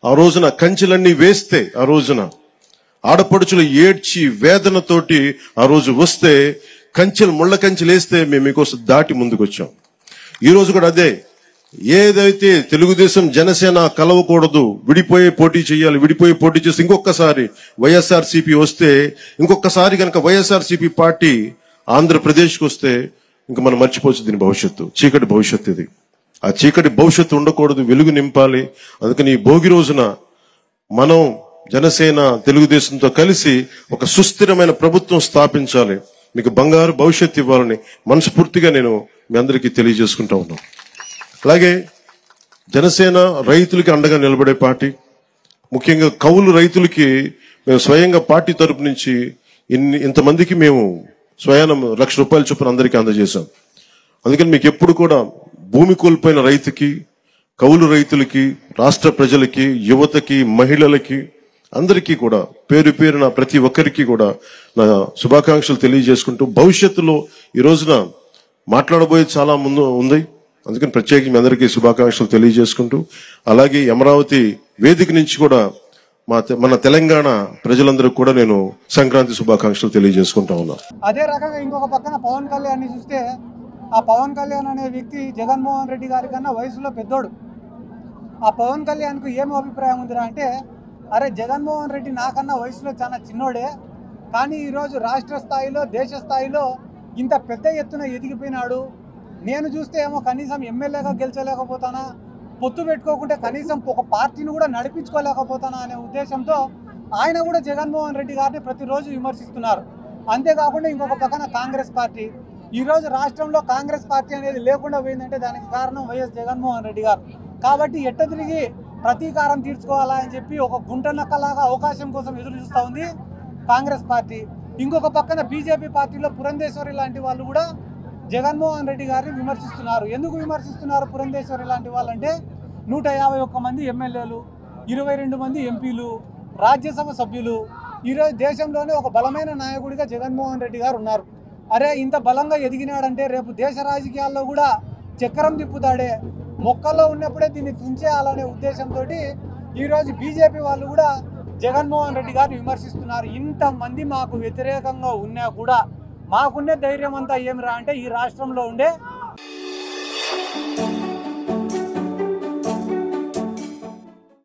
ఆ రోజున కంచెలన్నీ వేస్తే, ఆ రోజున ఆడపడుచులు ఏడ్చి వేదనతోటి ఆ రోజు వస్తే, కంచెలు ముళ్ళ కంచెలు వేస్తే మేము మీకోసం దాటి ముందుకు వచ్చాం. ఈ రోజు కూడా అదే, ఏదైతే తెలుగుదేశం జనసేన కలవకూడదు, విడిపోయి పోటీ చేయాలి, విడిపోయి పోటీ చేసి ఇంకొకసారి వైఎస్ఆర్సీపీ వస్తే, ఇంకొకసారి కనుక వైఎస్ఆర్సీపీ పార్టీ ఆంధ్రప్రదేశ్కి వస్తే ఇంకా మనం మర్చిపోవచ్చు దీని భవిష్యత్తు. చీకటి భవిష్యత్తు ఇది. ఆ చీకటి భవిష్యత్తు ఉండకూడదు, వెలుగు నింపాలి. అందుకని ఈ భోగి రోజున మనం జనసేన తెలుగుదేశంతో కలిసి ఒక సుస్థిరమైన ప్రభుత్వం స్థాపించాలి, మీకు బంగారు భవిష్యత్తు ఇవ్వాలని మనస్ఫూర్తిగా నేను మీ అందరికీ తెలియజేసుకుంటా ఉన్నాను. అలాగే జనసేన రైతులకి అండగా నిలబడే పార్టీ, ముఖ్యంగా కౌలు రైతులకి మేము స్వయంగా పార్టీ తరపు నుంచి ఇంతమందికి మేము స్వయాన ₹1,00,000 చొప్పున అందరికీ అందజేశాం. అందుకని మీకు ఎప్పుడు కూడా భూమి కోల్పోయిన రైతుకి, కౌలు రైతులకి, రాష్ట్ర ప్రజలకి, యువతకి, మహిళలకి అందరికీ కూడా పేరు పేరున ప్రతి ఒక్కరికి కూడా నా శుభాకాంక్షలు తెలియజేసుకుంటూ, భవిష్యత్తులో ఈ రోజున మాట్లాడబోయే చాలా ముందు ఉంది. అందుకని ప్రత్యేకించి మీ అందరికీ శుభాకాంక్షలు తెలియజేసుకుంటూ, అలాగే అమరావతి వేదిక నుంచి కూడా మన తెలంగాణ ప్రజలందరూ కూడా నేను సంక్రాంతి శుభాకాంక్షలు తెలియజేసుకుంటా ఉన్నాను. అదే రకంగా ఇంకొక పక్కన పవన్ కళ్యాణ్ చూస్తే, ఆ పవన్ కళ్యాణ్ అనే వ్యక్తి జగన్మోహన్ రెడ్డి గారి కన్నా వయసులో పెద్దోడు. ఆ పవన్ కళ్యాణ్కు ఏం అభిప్రాయం ఉందిరా అంటే, అరే జగన్మోహన్ రెడ్డి నాకన్నా వయసులో చాలా చిన్నోడే, కానీ ఈరోజు రాష్ట్ర స్థాయిలో, దేశ స్థాయిలో ఇంత పెద్ద ఎత్తున ఎదిగిపోయినాడు. నేను చూస్తే ఏమో కనీసం ఎమ్మెల్యేగా గెలిచలేకపోతానా, పొత్తు పెట్టుకోకుంటే కనీసం ఒక పార్టీని కూడా నడిపించుకోలేకపోతానా అనే ఉద్దేశంతో ఆయన కూడా జగన్మోహన్ రెడ్డి గారిని ప్రతిరోజు విమర్శిస్తున్నారు. అంతేకాకుండా ఇంకొక పక్కన కాంగ్రెస్ పార్టీ, ఈరోజు రాష్ట్రంలో కాంగ్రెస్ పార్టీ అనేది లేకుండా పోయిందంటే దానికి కారణం వైఎస్ జగన్మోహన్ రెడ్డి గారు. కాబట్టి ఎట్ట తిరిగి ప్రతీకారం తీర్చుకోవాలా అని చెప్పి ఒక గుంట నక్కలాగా అవకాశం కోసం ఎదురు చూస్తూ ఉంది కాంగ్రెస్ పార్టీ. ఇంకొక పక్కన బీజేపీ పార్టీలో పురంధేశ్వరి లాంటి వాళ్ళు కూడా జగన్మోహన్ రెడ్డి గారిని విమర్శిస్తున్నారు. ఎందుకు విమర్శిస్తున్నారు పురంధేశ్వరి లాంటి వాళ్ళంటే, 151 మంది ఎమ్మెల్యేలు, 22 మంది ఎంపీలు, రాజ్యసభ సభ్యులు, ఈరోజు దేశంలోనే ఒక బలమైన నాయకుడిగా జగన్మోహన్ రెడ్డి గారు ఉన్నారు. అరే ఇంత బలంగా ఎదిగినాడంటే రేపు దేశ రాజకీయాల్లో కూడా చక్రం తిప్పుతాడే, మొక్కల్లో ఉన్నప్పుడే దీన్ని తుంచేయాలనే ఉద్దేశంతో ఈరోజు బీజేపీ వాళ్ళు కూడా జగన్మోహన్ రెడ్డి గారిని విమర్శిస్తున్నారు. ఇంతమంది మాకు వ్యతిరేకంగా ఉన్నా కూడా మాకున్నే ధైర్యం అంతా ఏమిరా అంటే, ఈ రాష్ట్రంలో ఉండే